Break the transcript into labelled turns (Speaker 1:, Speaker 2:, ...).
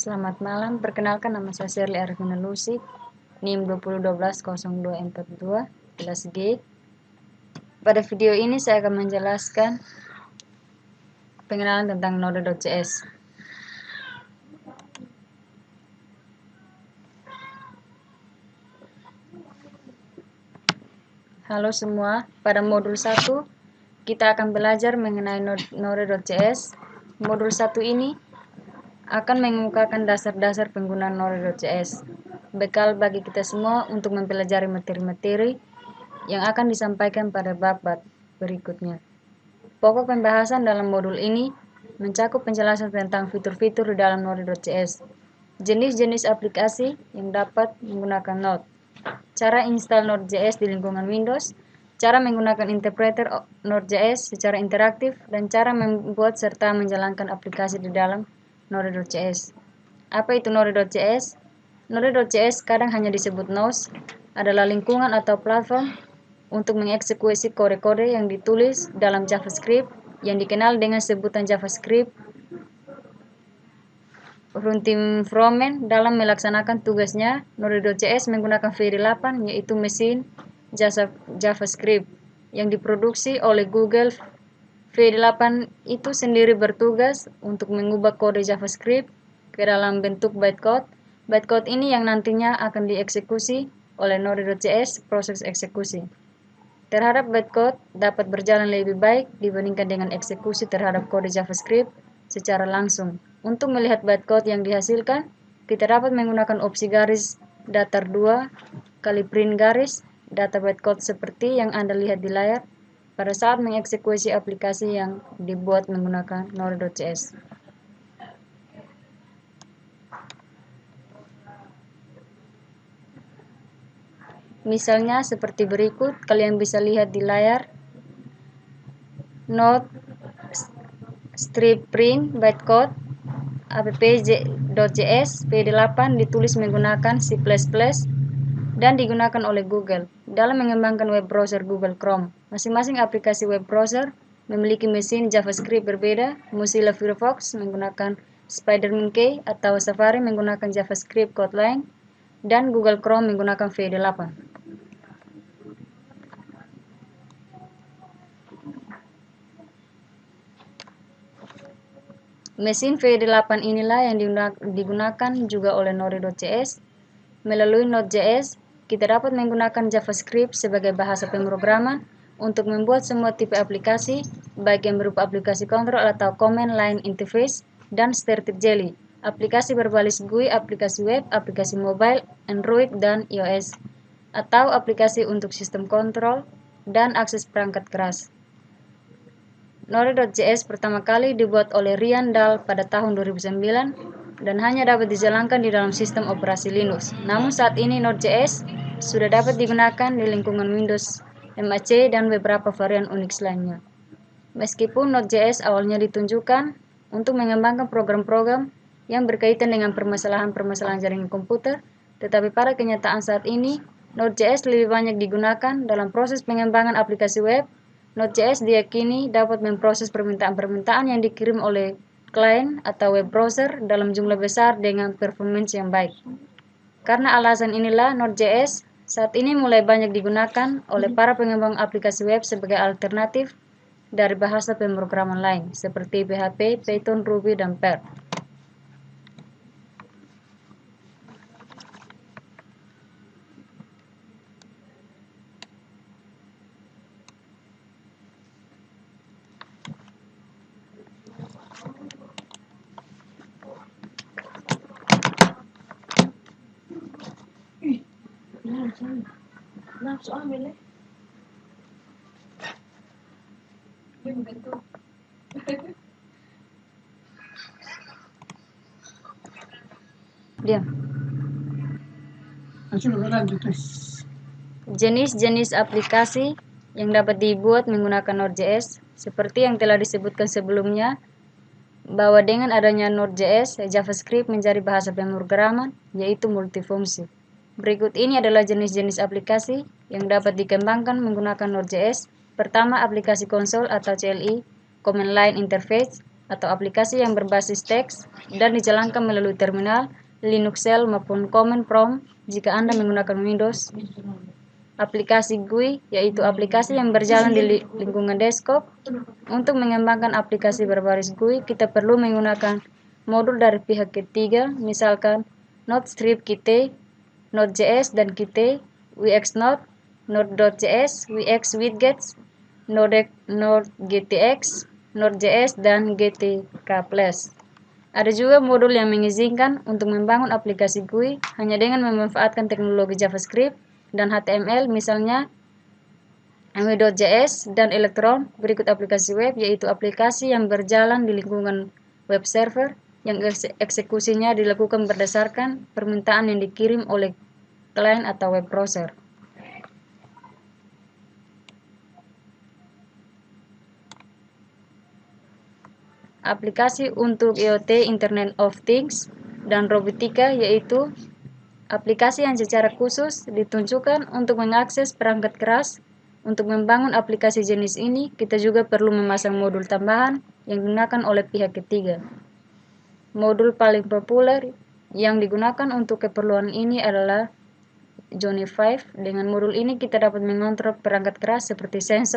Speaker 1: Selamat malam, perkenalkan nama saya Shirley Arifina Lusik, NIM 2012-0242, kelas G. Pada video ini saya akan menjelaskan pengenalan tentang Node.js. Halo semua, pada modul 1 kita akan belajar mengenai Node.js. Modul 1 ini akan mengemukakan dasar-dasar penggunaan Node.js, bekal bagi kita semua untuk mempelajari materi-materi yang akan disampaikan pada bab-bab berikutnya. Pokok pembahasan dalam modul ini mencakup penjelasan tentang fitur-fitur di dalam Node.js, jenis-jenis aplikasi yang dapat menggunakan Node, cara install Node.js di lingkungan Windows, cara menggunakan interpreter Node.js secara interaktif, dan cara membuat serta menjalankan aplikasi di dalam Node.js. Apa itu Node.js? Node.js kadang hanya disebut Node, adalah lingkungan atau platform untuk mengeksekusi kode-kode yang ditulis dalam JavaScript yang dikenal dengan sebutan JavaScript runtime environment. Dalam melaksanakan tugasnya, Node.js menggunakan VD8, yaitu mesin JavaScript yang diproduksi oleh Google. VD8 itu sendiri bertugas untuk mengubah kode JavaScript ke dalam bentuk bytecode. Bytecode ini yang nantinya akan dieksekusi oleh Node.js proses eksekusi. Terhadap bytecode dapat berjalan lebih baik dibandingkan dengan eksekusi terhadap kode JavaScript secara langsung. Untuk melihat bytecode yang dihasilkan, kita dapat menggunakan opsi garis datar 2 kali print garis data bytecode seperti yang Anda lihat di layar pada saat mengeksekusi aplikasi yang dibuat menggunakan Node.js. Misalnya seperti berikut, kalian bisa lihat di layar Node strip print bytecode app.js VD8 ditulis menggunakan C++ dan digunakan oleh Google dalam mengembangkan web browser Google Chrome. Masing-masing aplikasi web browser memiliki mesin JavaScript berbeda. Mozilla Firefox menggunakan SpiderMonkey atau Safari menggunakan JavaScript Kotlin, dan Google Chrome menggunakan VD8. Mesin VD8 inilah yang digunakan juga oleh Node.js. Melalui Node.js, kita dapat menggunakan JavaScript sebagai bahasa pemrograman untuk membuat semua tipe aplikasi, baik yang berupa aplikasi kontrol atau command line interface dan static jelly, aplikasi berbasis GUI, aplikasi web, aplikasi mobile, Android dan iOS, atau aplikasi untuk sistem kontrol dan akses perangkat keras. Node.js pertama kali dibuat oleh Ryan Dahl pada tahun 2009 dan hanya dapat dijalankan di dalam sistem operasi Linux. Namun saat ini Node.js sudah dapat digunakan di lingkungan Windows, MAC, dan beberapa varian Unix lainnya. Meskipun Node.js awalnya ditunjukkan untuk mengembangkan program-program yang berkaitan dengan permasalahan-permasalahan jaringan komputer, tetapi pada kenyataan saat ini, Node.js lebih banyak digunakan dalam proses pengembangan aplikasi web. Node.js diyakini dapat memproses permintaan-permintaan yang dikirim oleh klien atau web browser dalam jumlah besar dengan performance yang baik. Karena alasan inilah, Node.js saat ini mulai banyak digunakan oleh para pengembang aplikasi web sebagai alternatif dari bahasa pemrograman lain seperti PHP, Python, Ruby, dan Perl. Diam. Jenis-jenis aplikasi yang dapat dibuat menggunakan Node.js seperti yang telah disebutkan sebelumnya, bahwa dengan adanya Node.js, JavaScript menjadi bahasa pemrograman, yaitu multifungsi. Berikut ini adalah jenis-jenis aplikasi yang dapat dikembangkan menggunakan Node.js. Pertama, aplikasi konsol atau CLI, Command Line Interface. atau aplikasi yang berbasis teks dan dijalankan melalui terminal, Linux Shell maupun Command Prompt jika Anda menggunakan Windows. Aplikasi GUI, yaitu aplikasi yang berjalan di lingkungan desktop. Untuk mengembangkan aplikasi berbasis GUI, kita perlu menggunakan modul dari pihak ketiga, misalkan Node-Strip Qt, Node.js dan Qt, Wxnode, Node.js, Wx Widgets, Node.gtx, Node.js, dan GTK+. Ada juga modul yang mengizinkan untuk membangun aplikasi GUI hanya dengan memanfaatkan teknologi JavaScript dan HTML, misalnya Ami.js dan Electron. Berikut aplikasi web, yaitu aplikasi yang berjalan di lingkungan web server yang eksekusinya dilakukan berdasarkan permintaan yang dikirim oleh klien atau web browser. Aplikasi untuk IoT, Internet of Things, dan robotika, yaitu aplikasi yang secara khusus ditunjukkan untuk mengakses perangkat keras. Untuk membangun aplikasi jenis ini, kita juga perlu memasang modul tambahan yang digunakan oleh pihak ketiga. Modul paling populer yang digunakan untuk keperluan ini adalah Johnny 5. Dengan modul ini kita dapat mengontrol perangkat keras seperti sensor,